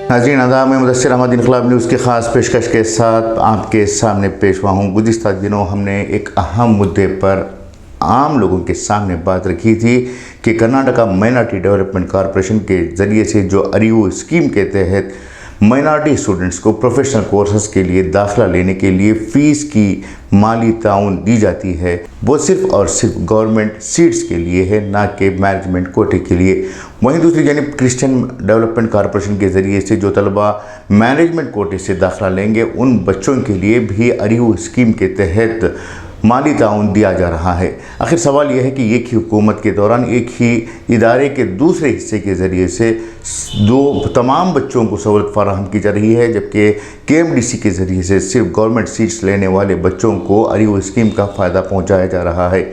नाज़रीन आदाब, मैं मुदस्सिर अहमद इनकलाब न्यूज़ की ख़ास पेशकश के साथ आपके सामने पेश हुआ हूँ। गुज़िश्ता दिनों हमने एक अहम मुद्दे पर आम लोगों के सामने बात रखी थी कि कर्नाटका माइनॉरिटी डेवलपमेंट कॉरपोरेशन के ज़रिए से जो अरिवो स्कीम के तहत माइनॉरिटी स्टूडेंट्स को प्रोफेशनल कोर्सेज़ के लिए दाखिला लेने के लिए फ़ीस की माली ताउन दी जाती है, वो सिर्फ़ और सिर्फ गवर्नमेंट सीट्स के लिए है, ना कि मैनेजमेंट कोटे के लिए। वहीं दूसरी जानिब क्रिश्चियन डेवलपमेंट कॉरपोरेशन के ज़रिए से जो तलबा मैनेजमेंट कोटे से दाखिला लेंगे उन बच्चों के लिए भी अरिवो स्कीम के तहत माली ताउन दिया जा रहा है। आखिर सवाल यह है कि एक ही हुकूमत के दौरान एक ही इदारे के दूसरे हिस्से के ज़रिए से तमाम बच्चों को सहूलत फराहम की जा रही है, जबकि KMDC के ज़रिए से सिर्फ गवर्नमेंट सीट्स लेने वाले बच्चों को अरिवो स्कीम का फ़ायदा पहुँचाया जा रहा है।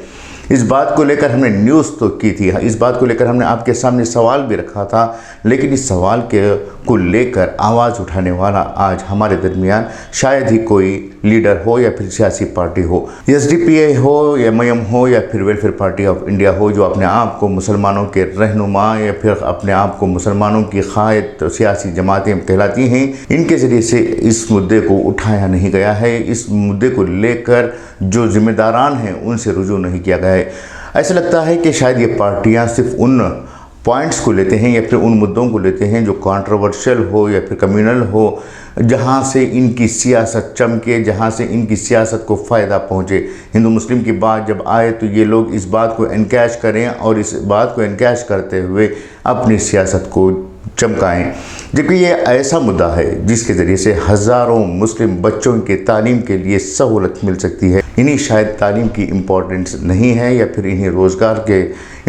इस बात को लेकर हमने न्यूज़ तो की थी, इस बात को लेकर हमने आपके सामने सवाल भी रखा था, लेकिन इस सवाल को लेकर आवाज़ उठाने वाला आज हमारे दरमियान शायद ही कोई लीडर हो या फिर सियासी पार्टी हो, SDPI हो या MIM हो या फिर वेलफेयर पार्टी ऑफ इंडिया हो, जो अपने आप को मुसलमानों के रहनुमा या फिर अपने आप को मुसलमानों की क़ायद सियासी जमातें कहलाती हैं। इनके ज़रिए से इस मुद्दे को उठाया नहीं गया है। इस मुद्दे को लेकर जो ज़िम्मेदारान हैं उनसे रुजू नहीं किया गया है। ऐसा लगता है कि शायद ये पार्टियां सिर्फ उन पॉइंट्स को लेते हैं या फिर उन मुद्दों को लेते हैं जो कंट्रोवर्शियल हो या फिर कम्युनल हो, जहां से इनकी सियासत चमके, जहां से इनकी सियासत को फ़ायदा पहुंचे। हिंदू मुस्लिम की बात जब आए तो ये लोग इस बात को एनकैश करें और इस बात को एनकैश करते हुए अपनी सियासत को चमकाएं, जबकि ये ऐसा मुद्दा है जिसके ज़रिए से हज़ारों मुस्लिम बच्चों के तालीम के लिए सहूलत मिल सकती है। इन्हीं शायद तालीम की इम्पोर्टेंस नहीं है या फिर इन्हीं रोज़गार के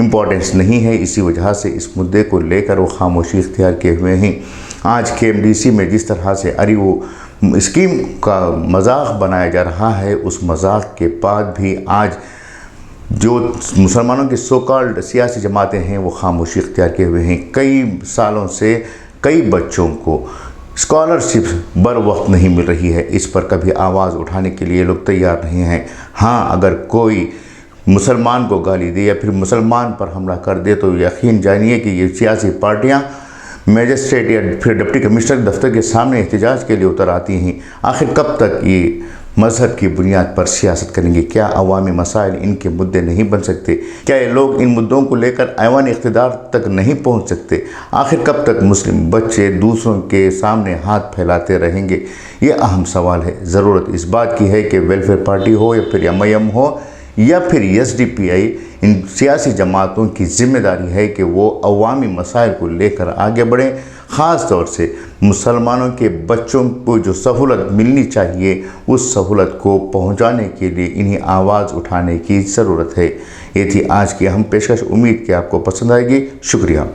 इम्पोर्टेंस नहीं है, इसी वजह से इस मुद्दे को लेकर वो खामोशी इख्तियार किए हुए हैं। आज KMDC में जिस तरह से अरिवो स्कीम का मजाक बनाया जा रहा है, उस मजाक के बाद भी आज जो मुसलमानों की सो कॉल्ड सियासी जमातें हैं वो खामोशी इख्तियार किए हुए हैं। कई सालों से कई बच्चों को स्कॉलरशिप बर वक्त नहीं मिल रही है, इस पर कभी आवाज़ उठाने के लिए लोग तैयार नहीं हैं। हाँ, अगर कोई मुसलमान को गाली दे या फिर मुसलमान पर हमला कर दे तो यकीन जानिए कि ये सियासी पार्टियाँ मैजिस्ट्रेट या फिर डिप्टी कमिश्नर दफ्तर के सामने एहतजाज के लिए उतर आती हैं। आखिर कब तक ये मज़हब की बुनियाद पर सियासत करेंगे? क्या अवामी मसाइल इनके मुद्दे नहीं बन सकते? क्या ये लोग इन मुद्दों को लेकर ऐवान इक़्तिदार तक नहीं पहुंच सकते? आखिर कब तक मुस्लिम बच्चे दूसरों के सामने हाथ फैलाते रहेंगे? ये अहम सवाल है। ज़रूरत इस बात की है कि वेलफेयर पार्टी हो या फिर MIM हो या फिर SDPI, इन सियासी जमातों की ज़िम्मेदारी है कि वो अवामी मसाइल को लेकर आगे बढ़ें। ख़ास तौर से मुसलमानों के बच्चों को जो सहूलत मिलनी चाहिए उस सहूलत को पहुंचाने के लिए इन्हीं आवाज़ उठाने की ज़रूरत है। ये थी आज की अहम पेशकश। उम्मीद कि आपको पसंद आएगी। शुक्रिया।